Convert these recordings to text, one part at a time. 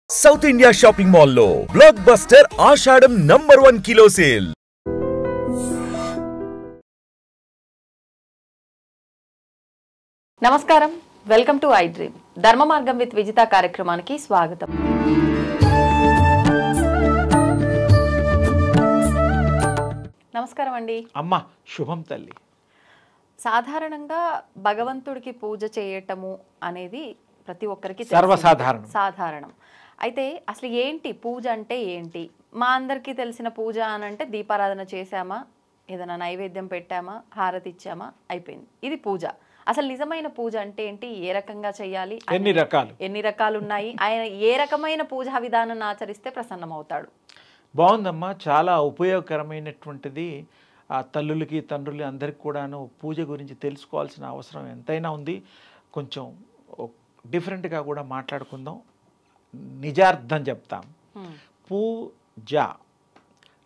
South India shopping mall లో block buster ఆషాఢం #1 kilo sale. నమస్కారం, welcome to I dream. ధర్మ మార్గం విత్ విజిత కార్యక్రమానికి స్వాగతం. నమస్కారం అండి. అమ్మ శుభం తల్లి. సాధారణంగా భగవంతుడికి పూజ చేయటము అనేది ప్రతి ఒక్కరికి సాధారణం. అయితే అసలు ఏంటి పూజ అంటే ఏంటి? మా అందరికీ తెలిసిన పూజ అని అంటే దీపారాధన చేసామా, ఏదైనా నైవేద్యం పెట్టామా, హారతి ఇచ్చామా, అయిపోయింది. ఇది పూజ. అసలు నిజమైన పూజ అంటే ఏంటి? ఏ రకంగా చేయాలి? ఎన్ని రకాలు ఉన్నాయి? ఆయన ఏ రకమైన పూజా విధానాన్ని ఆచరిస్తే ప్రసన్నమవుతాడు? బాగుందమ్మా, చాలా ఉపయోగకరమైనటువంటిది. తల్లులకి తండ్రులు అందరికి కూడాను పూజ గురించి తెలుసుకోవాల్సిన అవసరం ఎంతైనా ఉంది. కొంచెం డిఫరెంట్గా కూడా మాట్లాడుకుందాం. నిజార్థం చెప్తాం. పూజ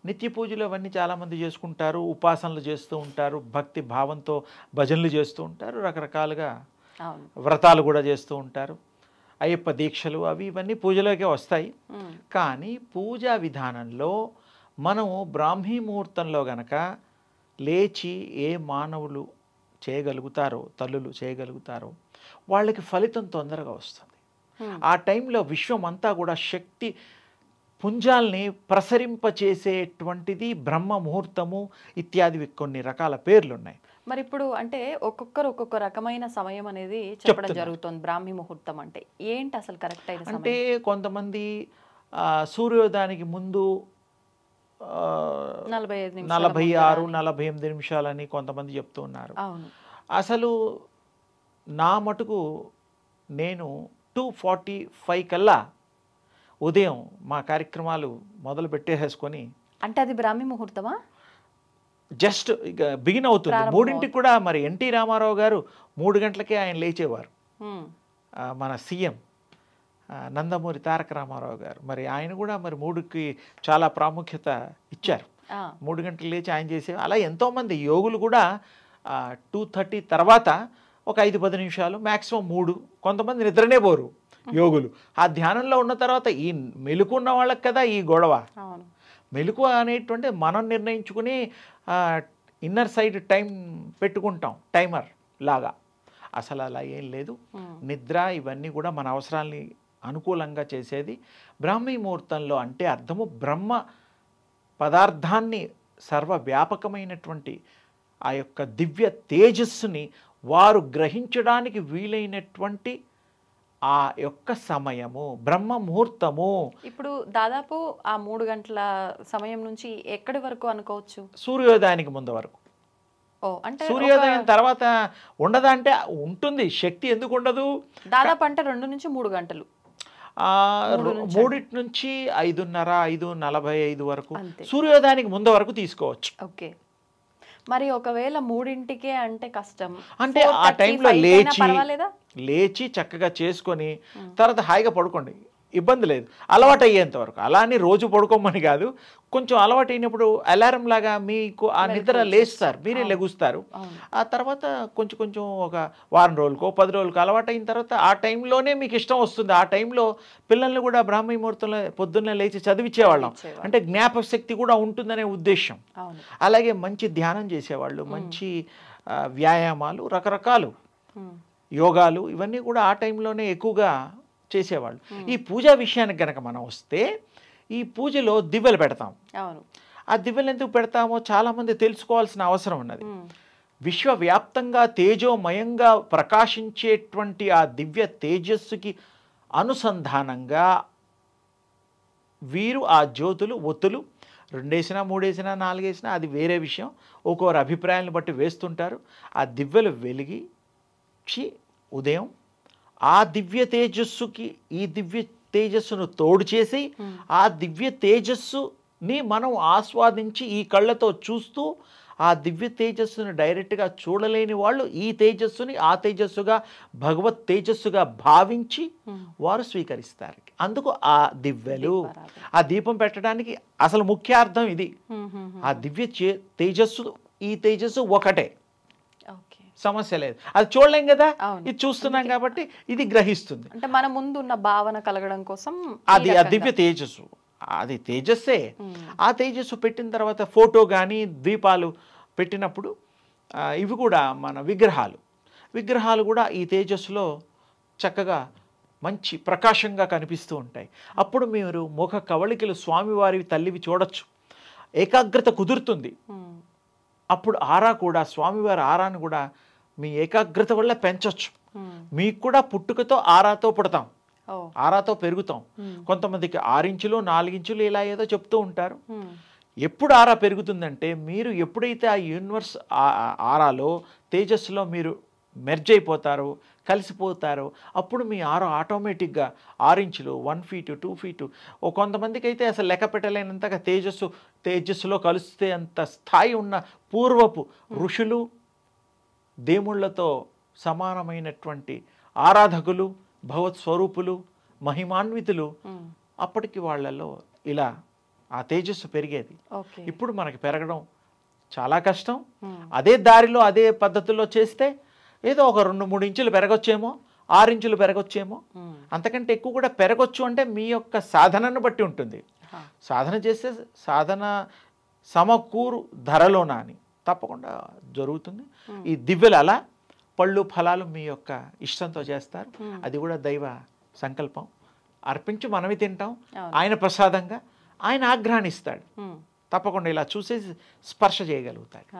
నిత్య పూజలు అవన్నీ చాలామంది చేసుకుంటారు, ఉపాసనలు చేస్తూ ఉంటారు, భక్తి భావంతో భజనలు చేస్తూ ఉంటారు, రకరకాలుగా వ్రతాలు కూడా చేస్తూ ఉంటారు, అయ్యప్ప దీక్షలు అవి ఇవన్నీ పూజలోకే వస్తాయి. కానీ పూజా విధానంలో మనము బ్రాహ్మీ ముహూర్తంలో గనక లేచి ఏ మానవులు చేయగలుగుతారో, తల్లులు చేయగలుగుతారో వాళ్ళకి ఫలితం తొందరగా వస్తుంది. ఆ టైంలో విశ్వం అంతా కూడా శక్తి పుంజాల్ని ప్రసరింపచేసేటువంటిది బ్రహ్మ ముహూర్తము ఇత్యాది కొన్ని రకాల పేర్లు ఉన్నాయి. మరి ఇప్పుడు అంటే ఒక్కొక్కరు ఒక్కొక్క రకమైన సమయం అనేది చెప్పడం జరుగుతుంది. బ్రాహ్మీ ముహూర్తం అంటే ఏంటి అసలు కరెక్ట్ అయిన సమయం? అంటే కొంతమంది సూర్యోదయానికి ముందు 46-48 నిమిషాలని కొంతమంది చెప్తూ ఉన్నారు. అసలు నా మటుకు నేను 2:45 కల్లా ఉదయం మా కార్యక్రమాలు మొదలు పెట్టేసుకొని, అంటే అది బ్రాహ్మీ ముహూర్తమా? జస్ట్ ఇక బిగిన్ అవుతుంది. 3ంటికి కూడా మరి ఎన్టీ రామారావు గారు 3 గంటలకే ఆయన లేచేవారు. మన సీఎం నందమూరి తారక రామారావు గారు మరి ఆయన కూడా మరి 3కి చాలా ప్రాముఖ్యత ఇచ్చారు. 3 గంటలు లేచి ఆయన చేసే, అలా ఎంతోమంది యోగులు కూడా 2:30 తర్వాత ఒక 5-10 నిమిషాలు, మ్యాక్సిమం 3. కొంతమంది నిద్రనే పోరు యోగులు. ఆ ధ్యానంలో ఉన్న తర్వాత ఈ మెలకు ఉన్న వాళ్ళకి కదా ఈ గొడవ. మెలకు అనేటువంటి మనం నిర్ణయించుకుని ఇన్నర్ సైడ్ టైం పెట్టుకుంటాం, టైమర్ లాగా. అసలు అలా ఏం లేదు. నిద్ర ఇవన్నీ కూడా మన అవసరాల్ని అనుకూలంగా చేసేది. బ్రాహ్మీ ముహూర్తంలో అంటే అర్థము బ్రహ్మ పదార్థాన్ని సర్వవ్యాపకమైనటువంటి ఆ యొక్క దివ్య తేజస్సుని వారు గ్రహించడానికి వీలైనటువంటి ఆ యొక్క సమయము బ్రహ్మ ముహూర్తము. ఇప్పుడు దాదాపు ఆ 3 గంటల సమయం నుంచి ఎక్కడి వరకు అనుకోవచ్చు? సూర్యోదయానికి ముందు వరకు. అంటే సూర్యోదయం తర్వాత ఉండదా అంటే ఉంటుంది. శక్తి ఎందుకు ఉండదు? దాదాపు అంటే 2 నుంచి 3 గంటలు. 3 నుంచి 5:30, 5:45 వరకు సూర్యోదయానికి ముందు వరకు తీసుకోవచ్చు. ఓకే. మరి ఒకవేళ 3ంటికే అంటే కష్టం. అంటే ఆ టైంలో లేచి చక్కగా చేసుకొని తర్వాత హాయిగా పడుకోండి, ఇబ్బంది లేదు. అలవాటు అయ్యేంత వరకు. అలా అని రోజు పడుకోమని కాదు, కొంచెం అలవాటు అయినప్పుడు అలారం లాగా మీకు ఆ నిద్ర లేస్తారు, మీరే లెగుస్తారు. ఆ తర్వాత కొంచెం కొంచెం ఒక వారం రోజులకో 10 రోజులకో అలవాటు అయిన తర్వాత ఆ టైంలోనే మీకు ఇష్టం వస్తుంది. ఆ టైంలో పిల్లల్ని కూడా బ్రాహ్మీ ముహూర్తంలో పొద్దున్నే లేచి చదివించేవాళ్ళం. అంటే జ్ఞాపకశక్తి కూడా ఉంటుందనే ఉద్దేశం. అలాగే మంచి ధ్యానం చేసేవాళ్ళు, మంచి వ్యాయామాలు, రకరకాలు యోగాలు ఇవన్నీ కూడా ఆ టైంలోనే ఎక్కువగా చేసేవాళ్ళు. ఈ పూజా విషయానికి కనుక మనం వస్తే, ఈ పూజలో దివ్యలు పెడతాం. ఆ దివ్యలు ఎందుకు పెడతామో చాలామంది తెలుసుకోవాల్సిన అవసరం ఉన్నది. విశ్వవ్యాప్తంగా తేజోమయంగా ప్రకాశించేటువంటి ఆ దివ్య తేజస్సుకి అనుసంధానంగా వీరు ఆ జ్యోతులు, ఒత్తులు 2 వేసినా 3 వేసినా 4 వేసినా అది వేరే విషయం. ఒక్కొక్కరు అభిప్రాయాలను బట్టి వేస్తుంటారు. ఆ దివ్యలు వెలిగించి ఉదయం ఆ దివ్య తేజస్సుకి ఈ దివ్య తేజస్సును తోడు చేసి ఆ దివ్య తేజస్సుని మనం ఆస్వాదించి ఈ కళ్ళతో చూస్తూ ఆ దివ్య తేజస్సును డైరెక్ట్గా చూడలేని వాళ్ళు ఈ తేజస్సుని ఆ తేజస్సుగా భగవత్ తేజస్సుగా భావించి వారు స్వీకరిస్తారు. అందుకు ఆ దివ్యలు, ఆ దీపం పెట్టడానికి అసలు ముఖ్యార్థం ఇది. ఆ దివ్య తేజస్సు ఈ తేజస్సు ఒకటే. సమస్య లేదు. అది చూడలేం కదా, ఇది చూస్తున్నాం కాబట్టి ఇది గ్రహిస్తుంది. అంటే మన ముందు ఉన్న భావన కలగడం కోసం అది ఆ దివ్య తేజస్సు, అది తేజస్సే. ఆ తేజస్సు పెట్టిన తర్వాత ఫోటో కానీ దీపాలు పెట్టినప్పుడు ఇవి కూడా మన విగ్రహాలు కూడా ఈ తేజస్సులో చక్కగా మంచి ప్రకాశంగా కనిపిస్తూ ఉంటాయి. అప్పుడు మీరు ముఖ కవళికలు స్వామివారి తల్లివి చూడొచ్చు, ఏకాగ్రత కుదురుతుంది. అప్పుడు ఆరా కూడా స్వామివారి ఆరాను కూడా మీ ఏకాగ్రత వల్ల పెంచవచ్చు. మీకు కూడా పుట్టుకతో ఆరాతో పుడతాం, ఆరాతో పెరుగుతాం. కొంతమందికి 6 ఇంచులు 4 ఇంచులు ఇలా ఏదో చెప్తూ ఉంటారు. ఎప్పుడు ఆరా పెరుగుతుందంటే మీరు ఎప్పుడైతే ఆ యూనివర్స్ ఆరాలో తేజస్సులో మీరు మెర్జ్ అయిపోతారో, కలిసిపోతారో, అప్పుడు మీ ఆరా ఆటోమేటిక్గా 6 ఇంచులు 1 ఫీటు 2 ఫీటు, కొంతమందికి అయితే అసలు లెక్క పెట్టలేనంతగా తేజస్సులో కలిస్తే అంత స్థాయి ఉన్న పూర్వపు ఋషులు, దేవుళ్లతో సమానమైనటువంటి ఆరాధకులు, భగవత్ స్వరూపులు, మహిమాన్వితులు, అప్పటికి వాళ్ళలో ఇలా ఆ తేజస్సు పెరిగేది. ఇప్పుడు మనకి పెరగడం చాలా కష్టం. అదే దారిలో అదే పద్ధతిలో చేస్తే ఏదో ఒక 2-3 ఇంచులు పెరగొచ్చేమో, 6 ఇంచులు పెరగొచ్చేమో, అంతకంటే ఎక్కువ కూడా పెరగొచ్చు. అంటే మీ యొక్క సాధనను బట్టి ఉంటుంది. సాధన చేస్తే సాధన సమకూరు ధరలోన అని తప్పకుండా జరుగుతుంది. ఈ దివ్యలు అలా పళ్ళు ఫలాలు మీ యొక్క ఇష్టంతో చేస్తారు. అది కూడా దైవ సంకల్పం. అర్పించి మనమే తింటాం, ఆయన ప్రసాదంగా ఆయన ఆగ్రహాన్నిస్తాడు. తప్పకుండా ఇలా చూసేసి స్పర్శ చేయగలుగుతాడు.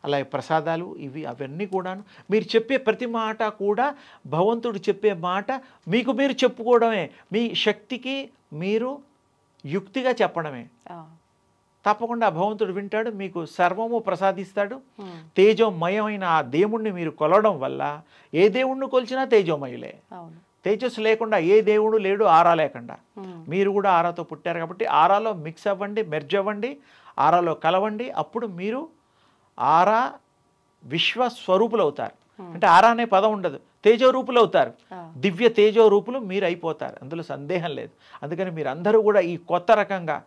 అలా ప్రసాదాలు ఇవి అవన్నీ కూడాను మీరు చెప్పే ప్రతి మాట కూడా భగవంతుడు చెప్పే మాట మీకు మీరు చెప్పుకోవడమే, మీ శక్తికి మీరు యుక్తిగా చెప్పడమే. తప్పకుండా భగవంతుడు వింటాడు, మీకు సర్వము ప్రసాదిస్తాడు. తేజోమయమైన ఆ దేవుణ్ణి మీరు కొలవడం వల్ల ఏ దేవుణ్ణి కొలిచినా తేజోమయులే. తేజస్సు లేకుండా ఏ దేవుడు లేడు, ఆరా లేకుండా. మీరు కూడా ఆరాతో పుట్టారు కాబట్టి ఆరాలో మిక్స్ అవ్వండి, మెర్జ్ అవ్వండి, ఆరాలో కలవండి. అప్పుడు మీరు ఆరా విశ్వస్వరూపులు అవుతారు. అంటే ఆరా అనే పదం ఉండదు, తేజోరూపులు అవుతారు. దివ్య తేజోరూపులు మీరు అయిపోతారు, అందులో సందేహం లేదు. అందుకని మీరు అందరూ కూడా ఈ కొత్త రకంగా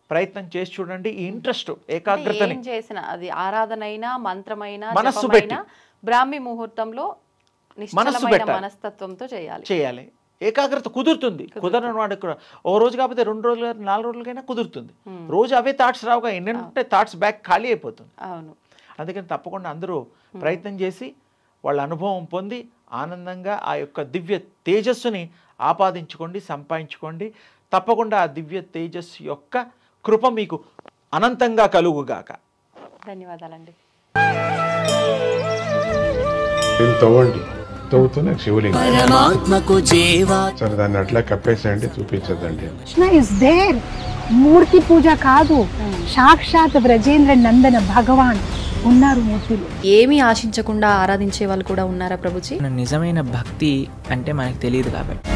ప్రయత్నం చేసి చూడండి. ఈ ఇంట్రెస్ట్ ఏకాగ్రతని చేసిన అది ఆరాధనైనా మంత్రమైనా మనస్సు పెట్టి బ్రాహ్మీ ముహూర్తంలో మనస్తత్వంతో చేయాలి. ఏకాగ్రత కుదురుతుంది. కుదరని వాడికి కూడా ఓ రోజు కాకపోతే 2 రోజులు 4 రోజులకైనా కుదురుతుంది. రోజు అవే థాట్స్ రావుగా, ఎన్నంటే థాట్స్ బ్యాక్ ఖాళీ అయిపోతుంది. అందుకని తప్పకుండా అందరూ ప్రయత్నం చేసి వాళ్ళ అనుభవం పొంది ఆనందంగా ఆ యొక్క దివ్య తేజస్సుని ఆపాదించుకోండి, సంపాదించుకోండి. తప్పకుండా ఆ దివ్య తేజస్సు యొక్క కృప మీకు అనంతంగా కలుగుగాక. ధన్యవాదాలండి. తవ్వుతూనే శివలింగం సరే దాన్ని అట్లా కప్పేసేయండి, చూపించదండి. మూర్తి పూజ కాదు, సాక్షాత్ బ్రజేంద్ర నందన భగవాన్ ఉన్నారు మూర్తిలో. ఏమీ ఆశించకుండా ఆరాధించే వాళ్ళు కూడా ఉన్నారా ప్రభుజీ? నిజమైన భక్తి అంటే మనకు తెలియదు కాబట్టి